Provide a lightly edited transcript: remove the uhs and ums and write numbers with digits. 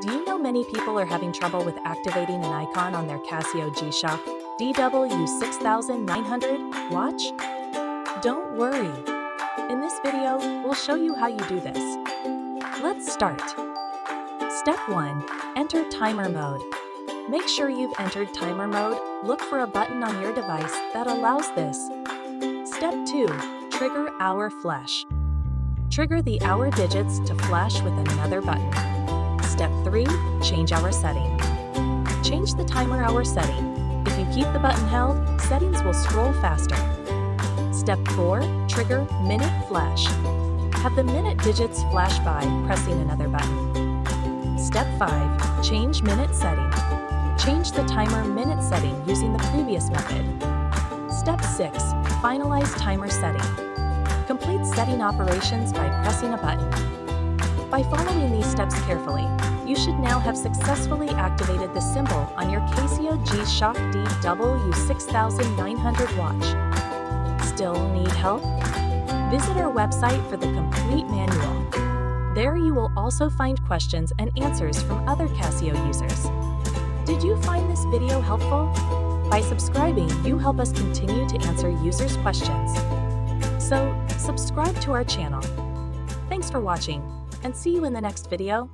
Do you know many people are having trouble with activating an icon on their Casio G-Shock DW-6900 watch? Don't worry. In this video, we'll show you how you do this. Let's start. Step 1. Enter timer mode. Make sure you've entered timer mode. Look for a button on your device that allows this. Step 2. Trigger hour flash. Trigger the hour digits to flash with another button. Step 3. Change hour setting. Change the timer hour setting. If you keep the button held, settings will scroll faster. Step 4. Trigger minute flash. Have the minute digits flash by pressing another button. Step 5. Change minute setting. Change the timer minute setting using the previous method. Step 6. Finalize timer setting. Complete setting operations by pressing a button. By following these steps carefully, you should now have successfully activated the symbol on your Casio G-Shock DW-6900 watch. Still need help? Visit our website for the complete manual. There you will also find questions and answers from other Casio users. Did you find this video helpful? By subscribing, you help us continue to answer users' questions. So, subscribe to our channel. Thanks for watching, and see you in the next video.